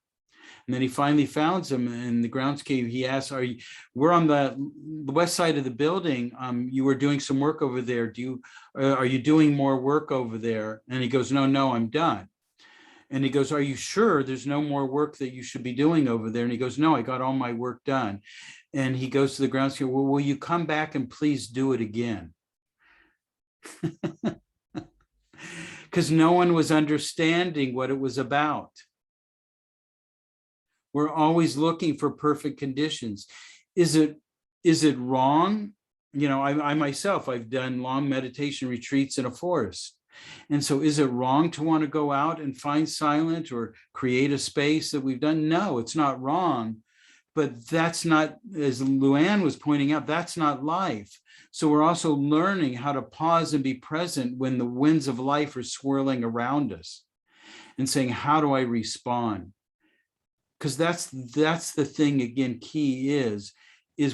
And then he finally finds him, and the groundskeeper, he asks, we're on the west side of the building. You were doing some work over there. Are you doing more work over there? And he goes, no, I'm done. And he goes, are you sure there's no more work that you should be doing over there? And he goes, no, I got all my work done. And he goes to the groundskeeper, well, will you come back and please do it again? Because no one was understanding what it was about. We're always looking for perfect conditions. Is it wrong? You know, I myself, I've done long meditation retreats in a forest. And so is it wrong to want to go out and find silence or create a space that we've done? No, it's not wrong. But that's not, as Luann was pointing out, that's not life. So we're also learning how to pause and be present when the winds of life are swirling around us, and saying, how do I respond? Because that's the thing, again, key is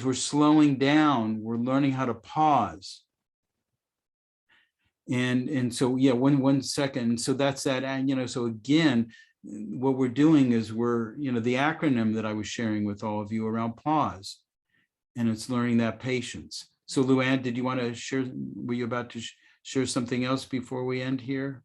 we're slowing down, we're learning how to pause. And so, yeah, one second. So that's that, and, you know, so again, what we're doing is we're, you know, the acronym that I was sharing with all of you around pause, and it's learning that patience. So Luann, did you want to share, were you about to share something else before we end here?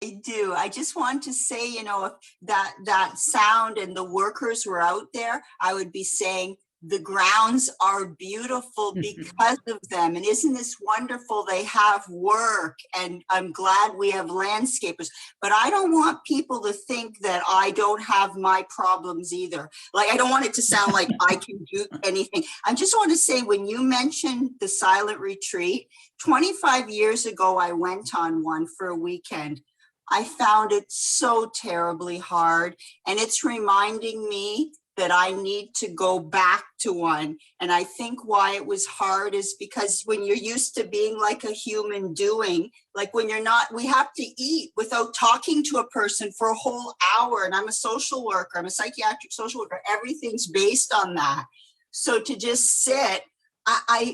I do. I just want to say, you know, if that sound and the workers were out there, I would be saying the grounds are beautiful because of them. And isn't this wonderful? They have work, and I'm glad we have landscapers, but I don't want people to think that I don't have my problems either. Like, I don't want it to sound like I can do anything. I just want to say, when you mentioned the silent retreat, 25 years ago, I went on one for a weekend. I found it so terribly hard, and it's reminding me that I need to go back to one. And I think why it was hard is because when you're used to being like a human doing, like when you're not, we have to eat without talking to a person for a whole hour. And I'm a social worker, I'm a psychiatric social worker. Everything's based on that. So to just sit,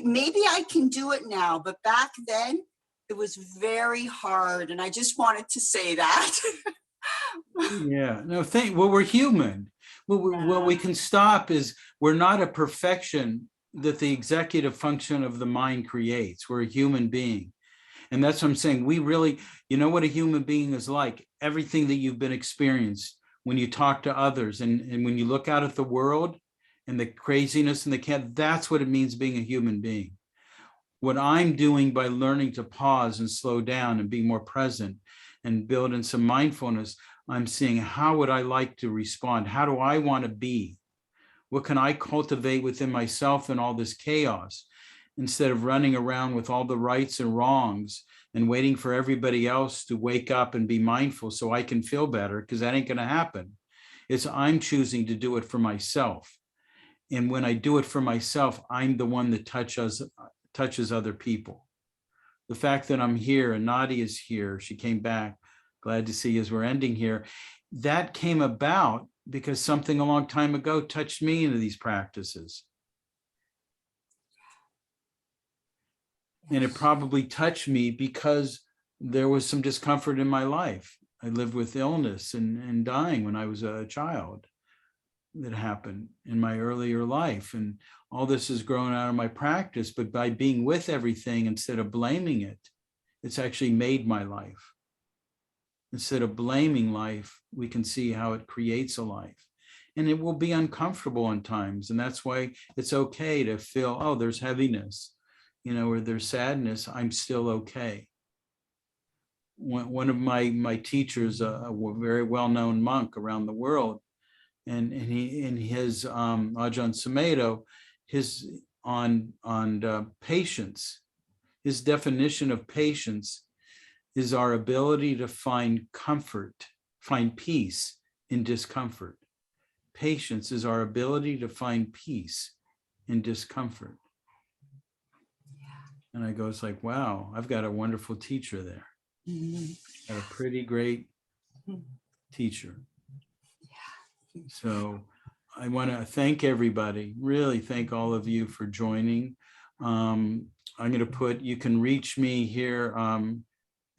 maybe I can do it now, but back then it was very hard. And I just wanted to say that. Yeah, no, well, we're human. What we can stop is we're not a perfection that the executive function of the mind creates. We're a human being. And that's what I'm saying. We really, you know what a human being is like, everything that you've been experienced when you talk to others and when you look out at the world and the craziness and the cat, that's what it means being a human being. What I'm doing by learning to pause and slow down and be more present and build in some mindfulness, I'm seeing, how would I like to respond? How do I want to be? What can I cultivate within myself in all this chaos, instead of running around with all the rights and wrongs and waiting for everybody else to wake up and be mindful so I can feel better, because that ain't going to happen. It's I'm choosing to do it for myself. And when I do it for myself, I'm the one that touches other people. The fact that I'm here and Nadia is here, she came back, glad to see as we're ending here, that came about because something a long time ago touched me into these practices. And it probably touched me because there was some discomfort in my life. I lived with illness and dying when I was a child. That happened in my earlier life. And all this has grown out of my practice, but by being with everything instead of blaming it, it's actually made my life. Instead of blaming life, we can see how it creates a life. and it will be uncomfortable in times. And that's why it's okay to feel, oh, there's heaviness, you know, or there's sadness. I'm still okay. One of my teachers, a very well-known monk around the world, and he in his Ajahn Sumedho, his on patience, his definition of patience is our ability to find comfort, find peace in discomfort. Patience is our ability to find peace in discomfort. And I go, it's like, wow, I've got a wonderful teacher there. Got a pretty great teacher. So I want to thank everybody, really thank all of you for joining. I'm going to put, you can reach me here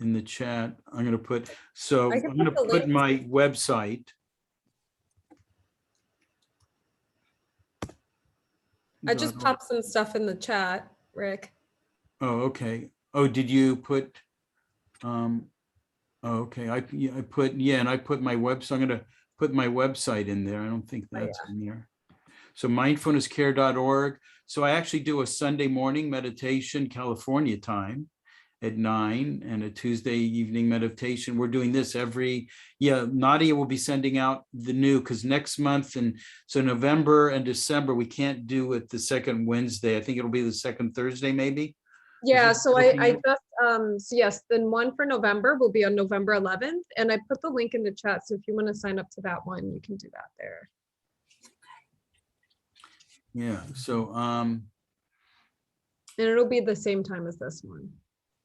in the chat. I'm going to put, so I'm going to put my website. I just popped some stuff in the chat, Rick. Oh, okay. Oh, did you put, oh, okay. I put, yeah, and I put my website. I'm going to put my website in there. I don't think that's in there. So mindfulnesscare.org. So I actually do a Sunday morning meditation, California time at 9, and a Tuesday evening meditation. We're doing this every, Nadia will be sending out the new, because next month, and so November and December, we can't do it the second Wednesday. I think it'll be the second Thursday, maybe. Yeah, so I just, so yes, then one for November will be on November 11th, and I put the link in the chat, so if you want to sign up to that one, you can do that there. Yeah, so, and it'll be the same time as this one.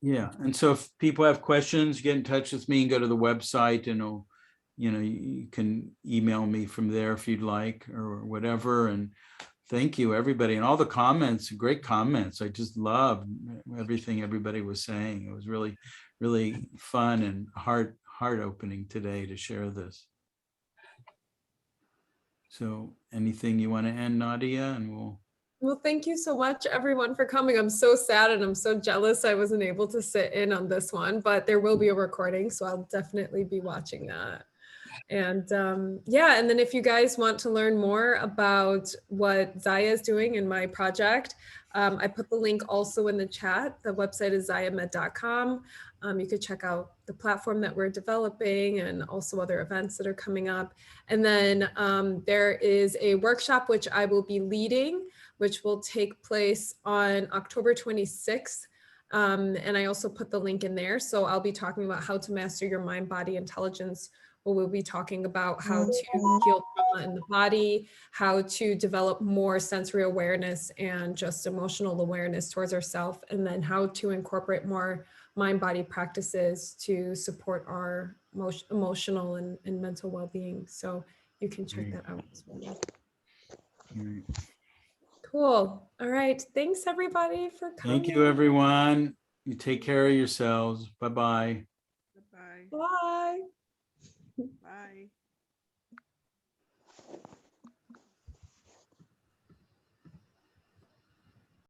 Yeah, and so if people have questions, get in touch with me and go to the website, and it'll, you know, you can email me from there if you'd like, or whatever. And thank you, everybody, and all the comments, great comments. I just love everything everybody was saying. It was really, really fun and heart-opening today to share this. So anything you want to end, Nadia, and we'll. Well, thank you so much, everyone, for coming. I'm so sad and I'm so jealous I wasn't able to sit in on this one, but there will be a recording, so I'll definitely be watching that. And yeah, and then if you guys want to learn more about what Zaya is doing in my project, I put the link also in the chat. The website is zayamed.com. You could check out the platform that we're developing and also other events that are coming up. And then there is a workshop which I will be leading, which will take place on October 26th. And I also put the link in there. So I'll be talking about how to master your mind-body intelligence. We'll be talking about how to heal trauma in the body, how to develop more sensory awareness and just emotional awareness towards ourselves, and then how to incorporate more mind-body practices to support our emotional and mental well-being. So you can check that out as well. Cool. All right. Thanks, everybody, for coming. Thank you, everyone. You take care of yourselves. Bye-bye. Bye. Bye.